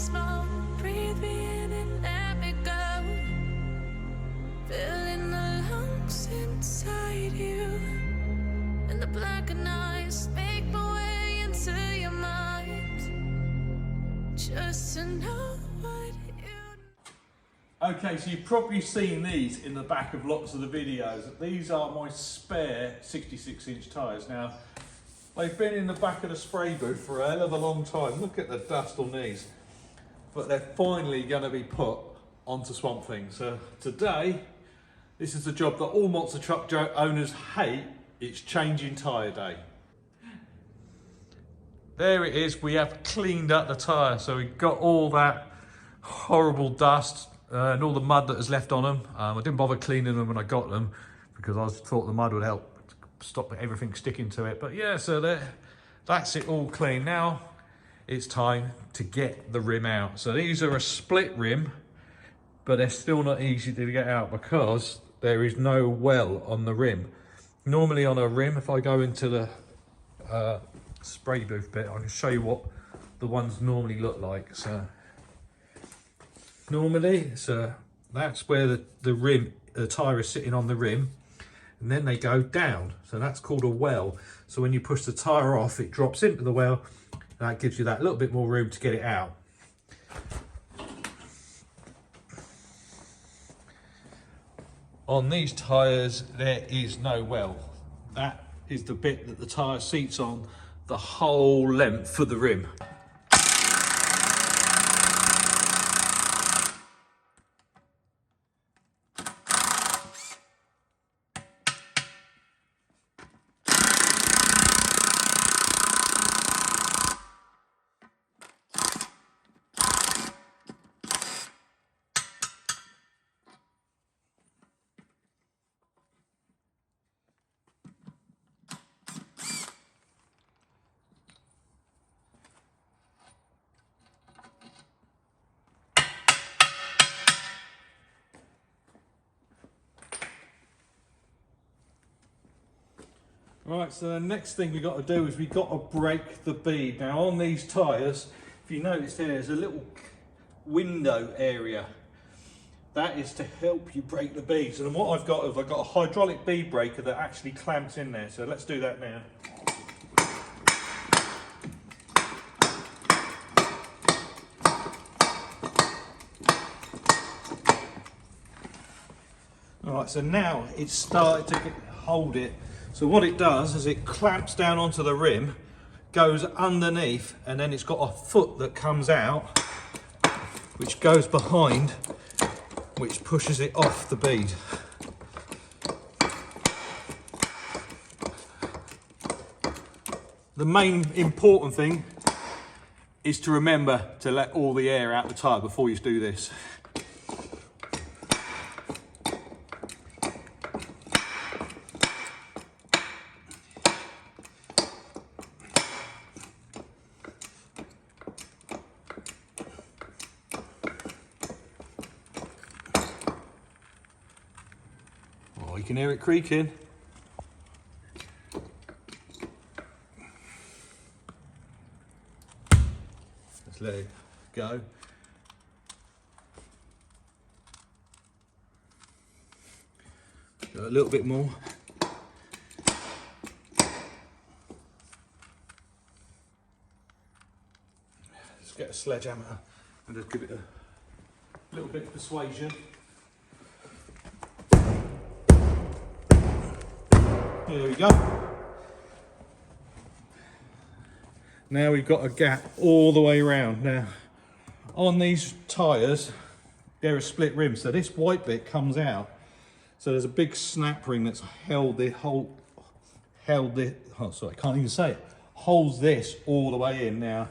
smoke. Breathe me in and let me go. Filling the lungs inside you. And the blackened eyes make my way into your mind. Just to know what you. Okay, so you've probably seen these in the back of lots of the videos. These are my spare 66-inch tyres. Now, they've been in the back of the spray booth for a hell of a long time. Look at the dust on these. But they're finally going to be put onto Swamp Thing. So today, this is the job that all Monster Truck owners hate. It's changing tyre day. There it is. We have cleaned up the tyre. So we've got all that horrible dust and all the mud that was left on them. I didn't bother cleaning them when I got them because I thought the mud would help stop everything sticking to it. But yeah, so that's it all clean. Now it's time to get the rim out. So these are a split rim, but they're still not easy to get out because there is no well on the rim. Normally on a rim, if I go into the spray booth bit, I can show you what the ones normally look like. So normally, that's where the tyre is sitting on the rim, and then they go down. So that's called a well. So when you push the tyre off, it drops into the well, and that gives you that little bit more room to get it out. On these tyres, there is no well. That is the bit that the tyre seats on the whole length of the rim. Right, so the next thing we've got to do is we've got to break the bead. Now on these tyres, if you notice there's a little window area. That is to help you break the beads. And what I've got is I've got a hydraulic bead breaker that actually clamps in there. So let's do that now. Alright, so now it's started to hold it. So what it does is it clamps down onto the rim, goes underneath, and then it's got a foot that comes out, which goes behind, which pushes it off the bead. The main important thing is to remember to let all the air out the tyre before you do this. Oh, you can hear it creaking. Let's let it go. Go a little bit more. Let's get a sledgehammer and just give it a little bit of persuasion. There we go. Now we've got a gap all the way around. Now, on these tyres, they're a split rim, so this white bit comes out. So there's a big snap ring that's held this, oh sorry, I can't even say it, holds this all the way in. Now,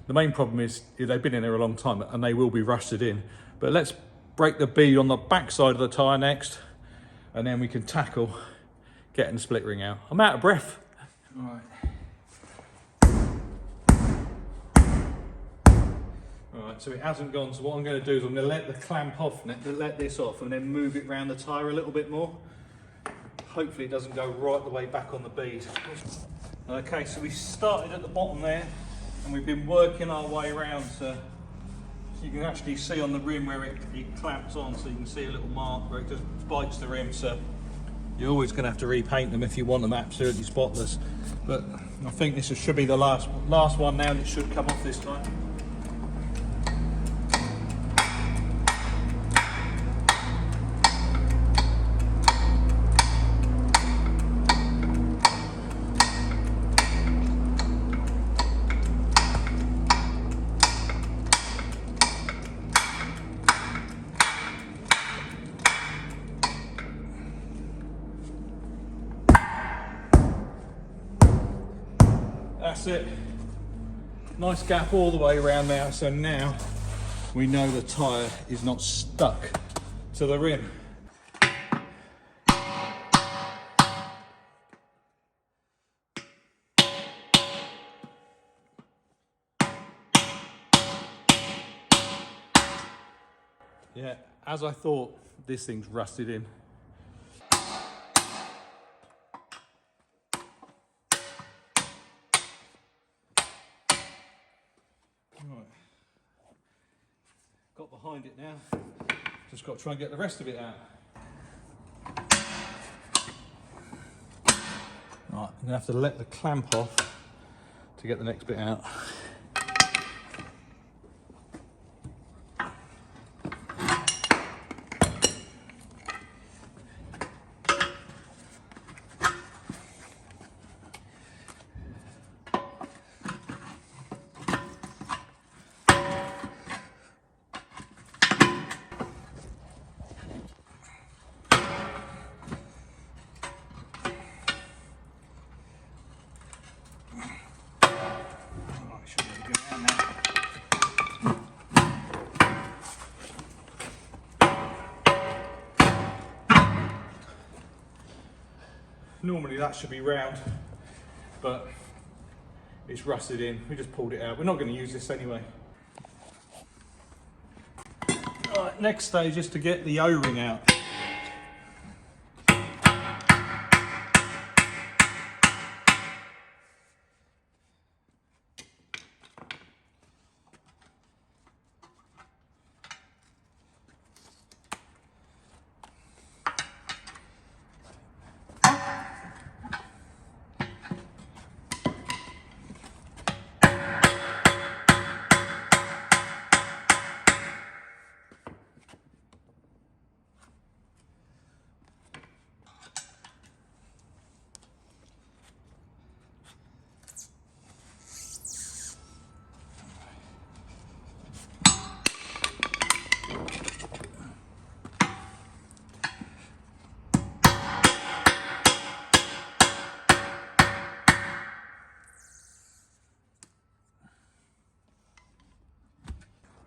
the main problem is they've been in there a long time and they will be rusted in. But let's break the bead on the back side of the tyre next, and then we can tackle getting the split ring out. I'm out of breath. All right. Alright, so it hasn't gone, so what I'm going to do is I'm going to let the clamp off, let this off, and then move it around the tyre a little bit more. Hopefully it doesn't go right the way back on the bead. Okay, so we started at the bottom there, and we've been working our way around to you can actually see on the rim where it clamps on, so you can see a little mark where it just bites the rim. So you're always going to have to repaint them if you want them absolutely spotless. But I think this should be the last one now, and it should come off this time. That's it. Nice gap all the way around now, so now we know the tyre is not stuck to the rim. Yeah, as I thought, this thing's rusted in. Right. Got behind it now. Just got to try and get the rest of it out. Right, I'm gonna have to let the clamp off to get the next bit out. Normally that should be round, but it's rusted in. We just pulled it out. We're not going to use this anyway. Right, next stage is to get the O-ring out.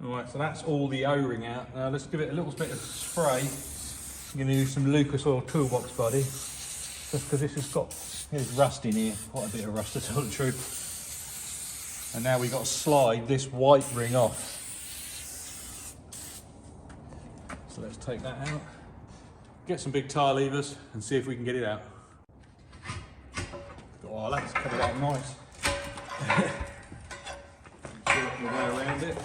Alright, so that's all the O-ring out. Now let's give it a little bit of spray. I'm going to use some Lucas Oil Toolbox Buddy, just because this has got, there's rust in here, quite a bit of rust to tell the truth. And now we've got to slide this white ring off. So let's take that out, get some big tire levers and see if we can get it out. Oh, that's coming out nice. Work your way around it.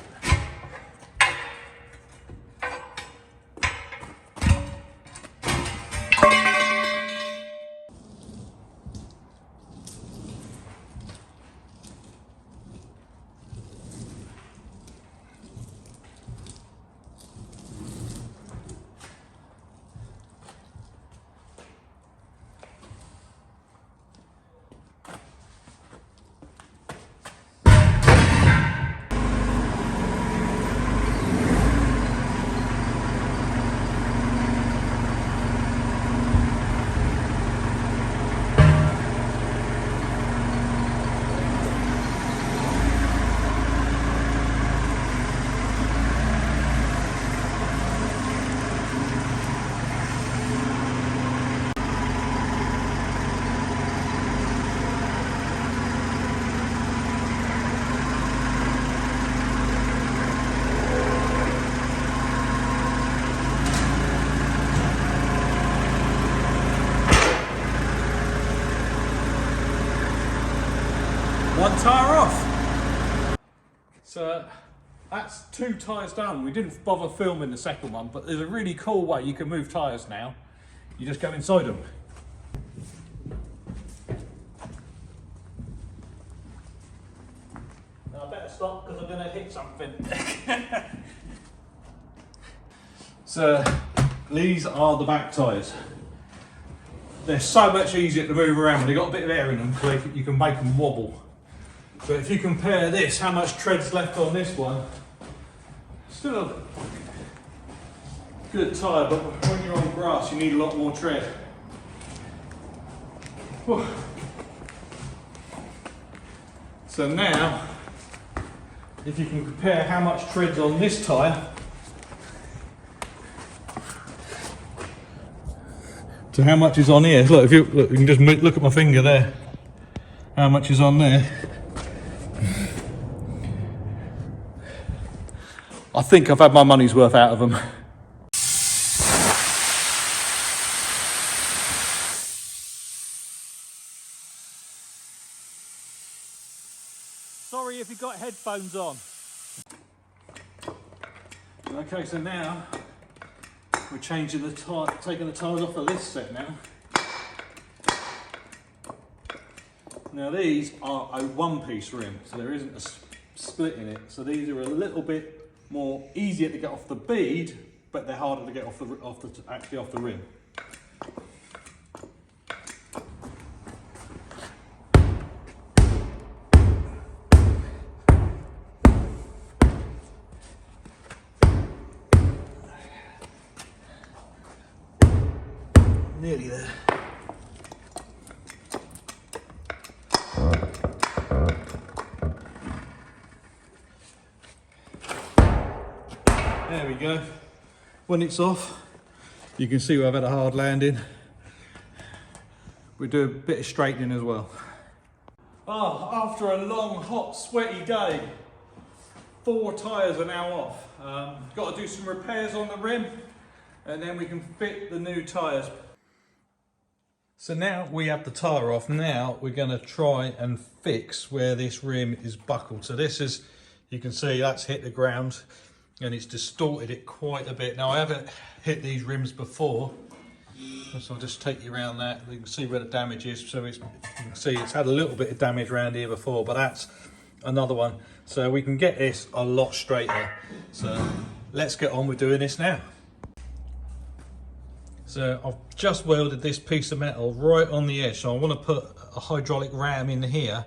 One tyre off. So that's 2 tyres done. We didn't bother filming the second one, but there's a really cool way you can move tyres now. You just go inside them. Now I better stop because I'm going to hit something. So these are the back tyres. They're so much easier to move around. They've got a bit of air in them, so you can make them wobble. But if you compare this, how much tread's left on this one, still a good tyre, but when you're on grass, you need a lot more tread. Whew. So now, if you can compare how much tread's on this tyre to how much is on here. Look, you can just look at my finger there. How much is on there? I think I've had my money's worth out of them. Sorry if you got headphones on. Okay, so now we're changing the tyre, taking the tyres off of this set now. Now these are a one-piece rim, so there isn't a split in it. So these are a little bit more easier to get off the bead, but they're harder to get actually off the rim. Nearly there. There we go. When it's off, you can see where I've had a hard landing. We do a bit of straightening as well. Oh, after a long, hot, sweaty day, 4 tyres are now off. Got to do some repairs on the rim, and then we can fit the new tyres. So now we have the tyre off, now we're going to try and fix where this rim is buckled. So this is, you can see that's hit the ground and it's distorted it quite a bit. Now I haven't hit these rims before, so I'll just take you around that. You can see where the damage is. So you can see it's had a little bit of damage around here before, but that's another one. So we can get this a lot straighter. So let's get on with doing this now. So I've just welded this piece of metal right on the edge. So I want to put a hydraulic ram in here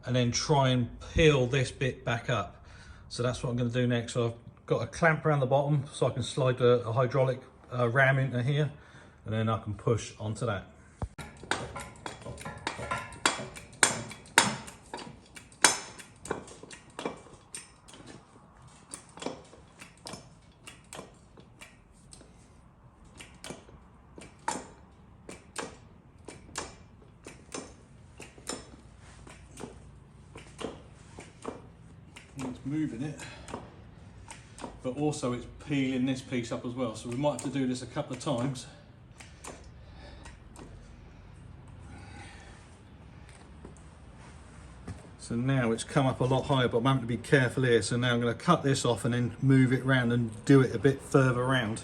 and then try and peel this bit back up. So that's what I'm going to do next. So I've got a clamp around the bottom so I can slide a hydraulic ram into here, and then I can push onto that. It's moving it, but also it's peeling this piece up as well, so we might have to do this a couple of times. So now it's come up a lot higher, but I'm having to be careful here. So now I'm going to cut this off and then move it round and do it a bit further round.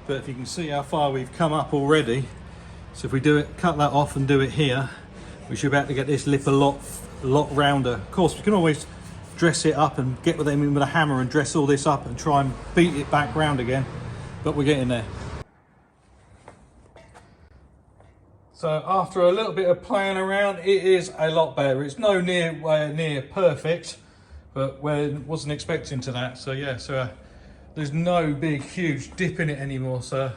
But if you can see how far we've come up already, so if we do it, cut that off and do it here, we should be able to get this lip a lot rounder. Of course, we can always dress it up and get with them in with a hammer and dress all this up and try and beat it back round again, but we're getting there. So after a little bit of playing around, it is a lot better. It's nowhere near perfect, but we wasn't expecting to that. So yeah, there's no big huge dip in it anymore. So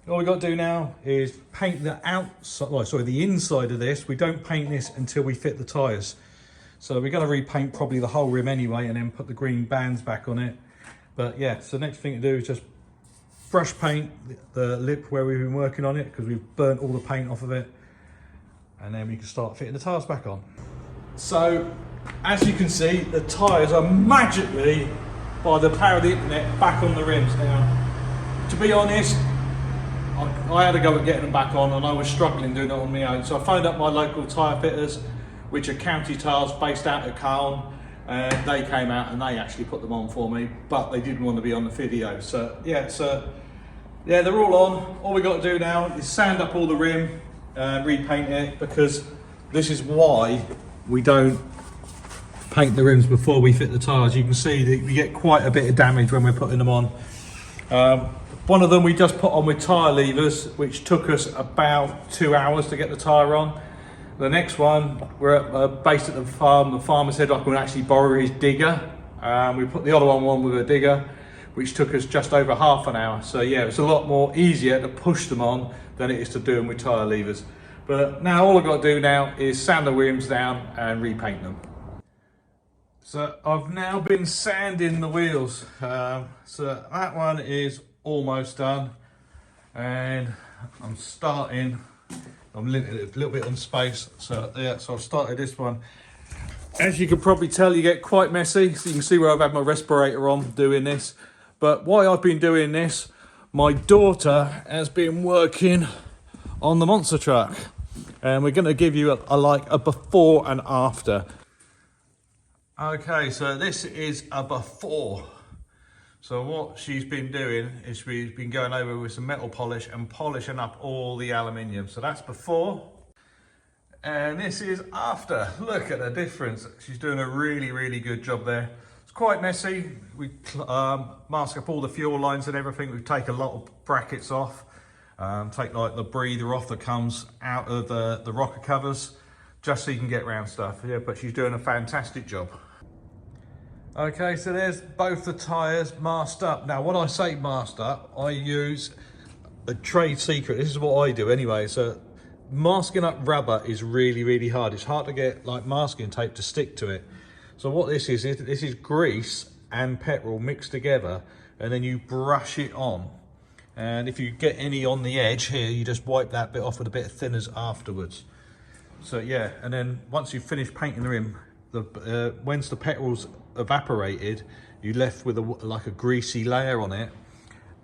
all we got to do now is paint the outside, the inside of this. We don't paint this until we fit the tyres. So we're going to repaint probably the whole rim anyway, and then put the green bands back on it. But yeah, so the next thing to do is just brush paint the lip where we've been working on it, because we've burnt all the paint off of it, and then we can start fitting the tyres back on. So as you can see, the tyres are magically, by the power of the internet, back on the rims now. To be honest, I had to go at getting them back on, and I was struggling doing it on my own. So I phoned up my local tyre fitters, which are County Tyres based out of Carlton, and they came out and they actually put them on for me, but they didn't want to be on the video. So yeah, they're all on. All we got to do now is sand up all the rim, repaint it, because this is why we don't paint the rims before we fit the tyres. You can see that we get quite a bit of damage when we're putting them on. One of them we just put on with tyre levers, which took us about 2 hours to get the tyre on. The next one, we're based at the farm. The farmer said I can actually borrow his digger. We put the other one on with a digger, which took us just over half an hour. So yeah, it's a lot more easier to push them on than it is to do them with tyre levers. But now all I've got to do now is sand the rims down and repaint them. So I've now been sanding the wheels. So that one is almost done, and I'm limited a little bit on space. So yeah, so I've started this one. As you can probably tell, you get quite messy. So you can see where I've had my respirator on doing this. But while I've been doing this, my daughter has been working on the monster truck, and we're going to give you a before and after. Okay, so this is a before. So what she's been doing is she's been going over with some metal polish and polishing up all the aluminium. So that's before, and this is after. Look at the difference. She's doing a really, really good job there. It's quite messy. We mask up all the fuel lines and everything. We take a lot of brackets off, take like the breather off that comes out of the rocker covers, just so you can get around stuff. Yeah, but she's doing a fantastic job. Okay, so there's both the tyres masked up. Now, when I say masked up, I use a trade secret. This is what I do anyway. So masking up rubber is really, really hard. It's hard to get like masking tape to stick to it. So what this is grease and petrol mixed together, and then you brush it on. And if you get any on the edge here, you just wipe that bit off with a bit of thinners afterwards. So yeah, and then once you've finished painting the rim, once the petrol's evaporated, you're left with like a greasy layer on it,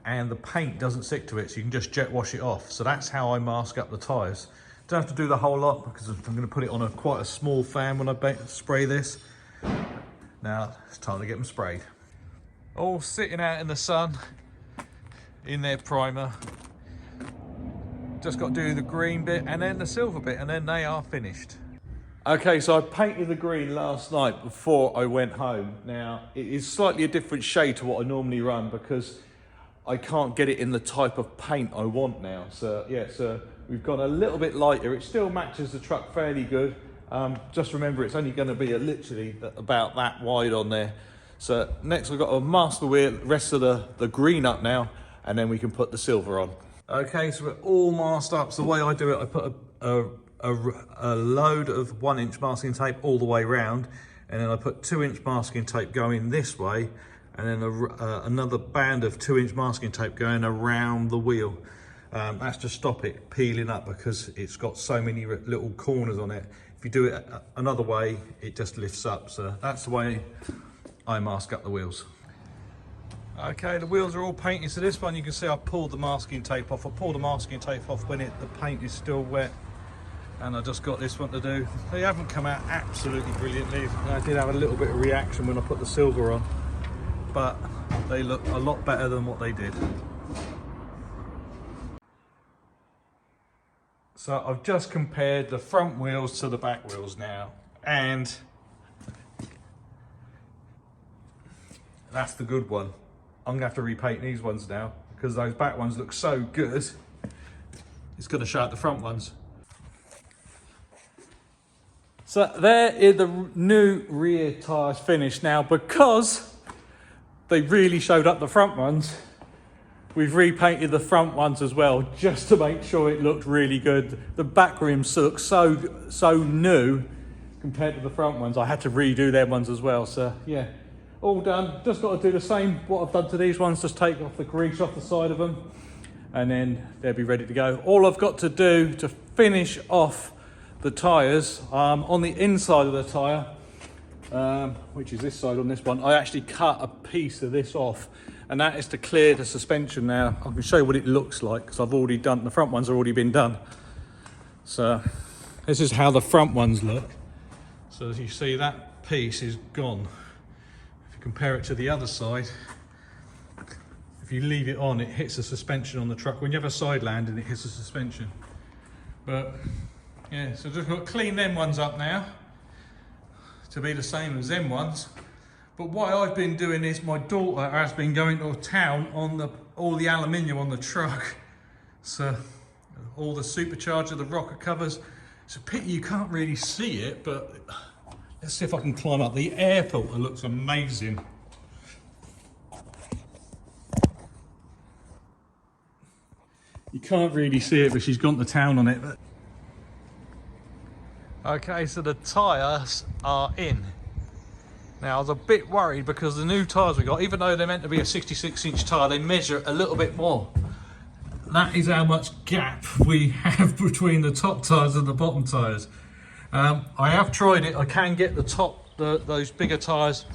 and the paint doesn't stick to it, so you can just jet wash it off. So that's how I mask up the tyres. Don't have to do the whole lot, because I'm going to put it on quite a small fan when I spray this. Now it's time to get them sprayed. All sitting out in the sun in their primer. Just got to do the green bit and then the silver bit, and then they are finished. Okay, so I painted the green last night before I went home. Now, it is slightly a different shade to what I normally run, because I can't get it in the type of paint I want now. So yeah, so we've gone a little bit lighter. It still matches the truck fairly good. Just remember, it's only going to be literally about that wide on there. So next I've got to mask the rest of the green up now, and then we can put the silver on. Okay, so we're all masked up. So the way I do it, I put a load of 1-inch masking tape all the way around, and then I put 2-inch masking tape going this way, and then another band of 2-inch masking tape going around the wheel. That's to stop it peeling up, because it's got so many little corners on it. If you do it another way, it just lifts up. So that's the way I mask up the wheels. Okay, the wheels are all painted. So this one, you can see I pulled the masking tape off. I pulled the masking tape off when the paint is still wet, and I just got this one to do. They haven't come out absolutely brilliantly. I did have a little bit of reaction when I put the silver on, but they look a lot better than what they did. So I've just compared the front wheels to the back wheels now, and that's the good one. I'm gonna have to repaint these ones now, because those back ones look so good. It's gonna show out the front ones. So there is the new rear tyres finished. Now, because they really showed up the front ones, we've repainted the front ones as well, just to make sure it looked really good. The back rims look so new compared to the front ones. I had to redo them ones as well. So yeah, all done. Just got to do the same what I've done to these ones, just take off the grease off the side of them, and then they'll be ready to go. All I've got to do to finish off the tyres, on the inside of the tyre, which is this side on this one, I actually cut a piece of this off, and that is to clear the suspension. Now I can show you what it looks like because I've already done, the front ones have already been done. So this is how the front ones look. So as you see, that piece is gone. If you compare it to the other side, if you leave it on, it hits the suspension on the truck. When you have a side landing, it hits the suspension. But yeah, so just got to clean them ones up now to be the same as them ones. But what I've been doing is my daughter has been going to town on all the aluminium on the truck. So all the supercharger, the rocker covers. It's a pity you can't really see it, but let's see if I can climb up. The air filter looks amazing. You can't really see it, but she's gone to town on it. Okay, so the tyres are in. Now I was a bit worried because the new tyres we got, even though they're meant to be a 66-inch tyre, they measure a little bit more. That is how much gap we have between the top tyres and the bottom tyres. I have tried it. I can get the top, those bigger tyres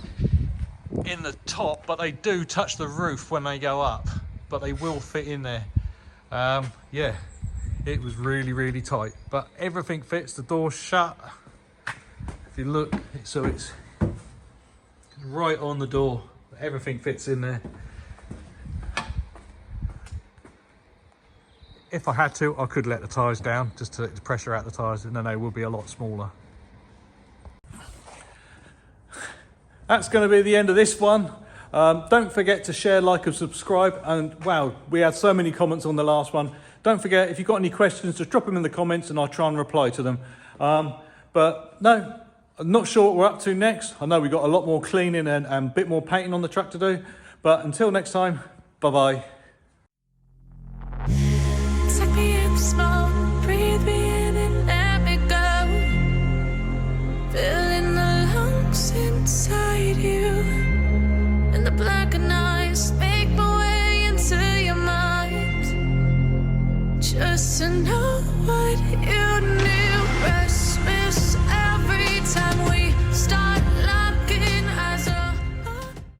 in the top, but they do touch the roof when they go up, but they will fit in there. Yeah, it was really, really tight, but everything fits. The door's shut. If you look, so it's right on the door. Everything fits in there. If I had to, I could let the tyres down just to let the pressure out the tyres, and then they will be a lot smaller. That's going to be the end of this one. Don't forget to share, like and subscribe. And wow, we had so many comments on the last one. Don't forget, if you've got any questions, just drop them in the comments and I'll try and reply to them. But no, I'm not sure what we're up to next. I know we've got a lot more cleaning and a bit more painting on the truck to do. But until next time, bye-bye. Suck me in smoke, breathe me in and let me go. Filling the lungs inside you, and the blackened eyes make my way into your mind. Just to know what you